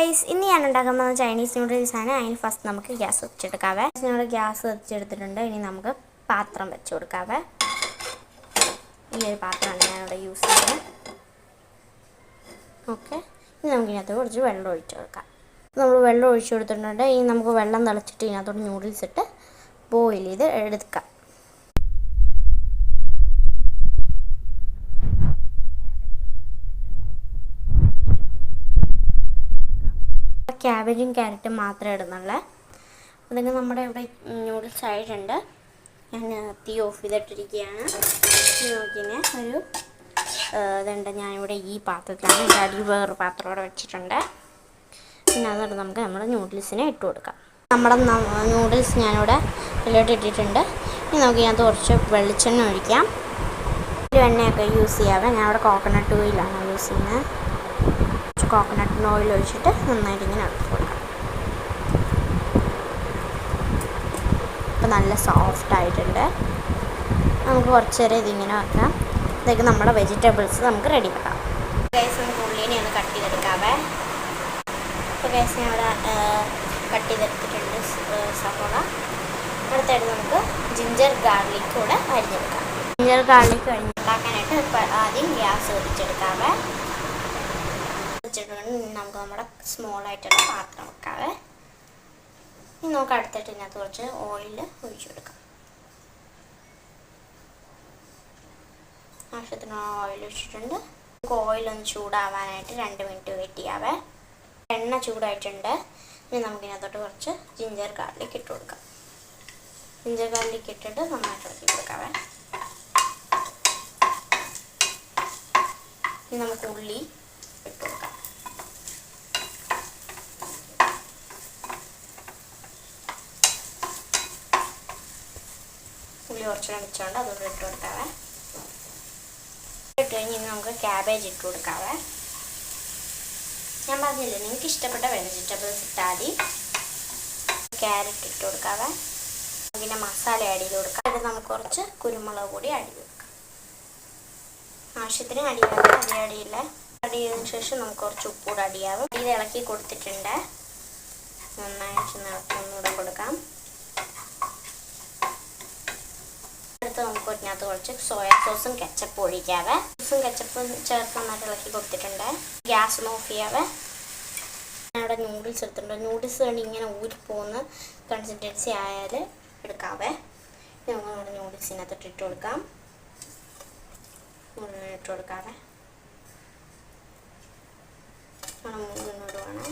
Guys, ഇന്ന് ഞാൻ ഉണ്ടാക്കാൻ പോകുന്ന ചൈനീസ് നൂഡിൽസ് ആണ്. അതിന് ഫസ്റ്റ് നമുക്ക് ഗ്യാസ് വെച്ചെടുക്കാവേ. നമ്മൾ ഗ്യാസ് വെച്ചെടുത്തിട്ടുണ്ട്. ഇനി നമുക്ക് പാത്രം വെച്ച് കൊടുക്കാവേ. ഈ ഒരു പാത്രമാണ് ഞാനിവിടെ യൂസ് ചെയ്യുന്നത്. ഓക്കെ, ഇനി നമുക്കിതിനകത്ത് കുറച്ച് വെള്ളം ഒഴിച്ച് കൊടുക്കാം. നമ്മൾ വെള്ളം ഒഴിച്ച് കൊടുത്തിട്ടുണ്ട്. ഇനി നമുക്ക് വെള്ളം തിളച്ചിട്ട് ഇതിനകത്തോട്ട് നൂഡിൽസ് ഇട്ട് ബോയിൽ ചെയ്ത് എടുക്കാം. ക്യാബേജും ക്യാരറ്റും മാത്രമേ ഇടുന്നുള്ളൂ. അതൊക്കെ നമ്മുടെ ഇവിടെ നൂഡിൽസ് ആയിട്ടുണ്ട്. ഞാൻ തീ ഓഫ് ചെയ്തിട്ടിരിക്കുകയാണ്. നോക്കിനെ ഒരു ഇതുണ്ട്. ഞാനിവിടെ ഈ പാത്രത്തിലാണ്, എൻ്റെ അടി വേറൊരു പാത്രം ഇവിടെ വെച്ചിട്ടുണ്ട്. പിന്നെ അതുകൊണ്ട് നമുക്ക് നമ്മുടെ നൂഡിൽസിനെ ഇട്ട് കൊടുക്കാം. നമ്മുടെ നൂഡിൽസ് ഞാനിവിടെ ഇതിലോട്ട് ഇട്ടിട്ടുണ്ട്. ഇനി നമുക്ക് ഇതിനകത്ത് കുറച്ച് വെളിച്ചെണ്ണ ഒഴിക്കാം. ഒരു എണ്ണയൊക്കെ യൂസ് ചെയ്യാവേ. ഞാനിവിടെ കോക്കനട്ട് ഓയിലാണ് യൂസ് ചെയ്യുന്നത്. കോക്കനട്ട് ഓയിൽ ഒഴിച്ചിട്ട് നന്നായിട്ട് ഇങ്ങനെ ഇളക്കി കൊടുക്കാം. ഇപ്പം നല്ല സോഫ്റ്റ് ആയിട്ടുണ്ട്. നമുക്ക് കുറച്ച് നേരം ഇതിങ്ങനെ വെക്കാം. ഇതൊക്കെ നമ്മുടെ വെജിറ്റബിൾസ് നമുക്ക് റെഡി ആക്കാം. ഗൈസ്, നമുക്ക് ഉള്ളിനെ ഒന്ന് കട്ട് ചെയ്തെടുക്കാവേ. ഇപ്പോൾ ഗൈസ് ഞാൻ ഇവിടെ കട്ട് ചെയ്തെടുത്തിട്ടുണ്ട് സവോള. അടുത്തായിട്ട് നമുക്ക് ജിഞ്ചർ ഗാർലിക് കൂടെ അരിഞ്ഞെടുക്കാം. ജിഞ്ചർ ഗാർലിക് ഉണ്ടാക്കാനായിട്ട് ആദ്യം ഗ്യാസ് ഒഴിച്ചെടുക്കാവേ. നമുക്ക് നമ്മുടെ സ്മോളായിട്ടുള്ള പാത്രം വെക്കാവേ. ഇനി നമുക്ക് അടുത്തിട്ട് ഇതിനകത്ത് കുറച്ച് ഓയിൽ ഒഴിച്ചു കൊടുക്കാം. ആവശ്യത്തിന് ഓയിൽ ഒഴിച്ചിട്ടുണ്ട്. നമുക്ക് ഓയിലൊന്ന് ചൂടാവാനായിട്ട് 2 മിനിറ്റ് വെയിറ്റ് ചെയ്യാവേ. എണ്ണ ചൂടായിട്ടുണ്ട്. ഇനി നമുക്കിതിനകത്തോട്ട് കുറച്ച് ജിഞ്ചർ ഗാർലിക് ഇട്ട് കൊടുക്കാം. ജിഞ്ചർ ഗാർലിക് ഇട്ടിട്ട് നന്നായിട്ട് ഇളക്കി കൊടുക്കാവേ. ഇനി നമുക്ക് ഉള്ളി ഇട്ട് കൊടുക്കാം. ഉള്ളി കുറച്ച് വെച്ചുകൊണ്ട് അതുകൊണ്ട് ഇട്ട് കൊടുക്കാവേ. ഇട്ട് കഴിഞ്ഞ് നമുക്ക് ക്യാബേജ് ഇട്ട് കൊടുക്കാവേ. ഞാൻ പറഞ്ഞില്ലേ, നിങ്ങൾക്ക് ഇഷ്ടപ്പെട്ട വെജിറ്റബിൾസ് ഇട്ടാൽ മതി. ക്യാരറ്റ് ഇട്ട് കൊടുക്കാവേ. പിന്നെ മസാല ആഡ് ചെയ്ത് കൊടുക്കാം. അത് നമുക്ക് കുറച്ച് കുരുമുളക് പൊടി ആഡ് ചെയ്ത് കൊടുക്കാം. ആവശ്യത്തിന് ആഡ് ചെയ്യില്ല. ആഡ് ചെയ്തതിന് ശേഷം നമുക്ക് കുറച്ച് ഉപ്പ് കൂടെ ആഡ് ചെയ്യാവും. ഇത് ഇളക്കി കൊടുത്തിട്ടുണ്ട്. നന്നായിട്ട് ഇളക്കി ഒന്നുകൂടെ കൊടുക്കാം. നമുക്ക് ഇതിനകത്ത് കുറച്ച് സോയാ സോസും കെച്ചപ്പും ഒഴിക്കാവേ. സോസും കെച്ചപ്പും ചേർത്ത് നന്നായിട്ട് ഇളക്കി കൊടുത്തിട്ടുണ്ട്. ഗ്യാസ് ഓഫ് ചെയ്യാവേ. ഞാനിവിടെ നൂഡിൽസ് എടുത്തിട്ടുണ്ട്. നൂഡിൽസ് കണ്ട് ഇങ്ങനെ ഊരിപ്പോകുന്ന കൺസിസ്റ്റൻസി ആയാൽ എടുക്കാവേ. നമുക്ക് നമ്മുടെ നൂഡിൽസിനകത്തോട്ട് ഇട്ട് കൊടുക്കാം. ഇട്ട് കൊടുക്കാവേ. മുന്നോട്ട് വേണം.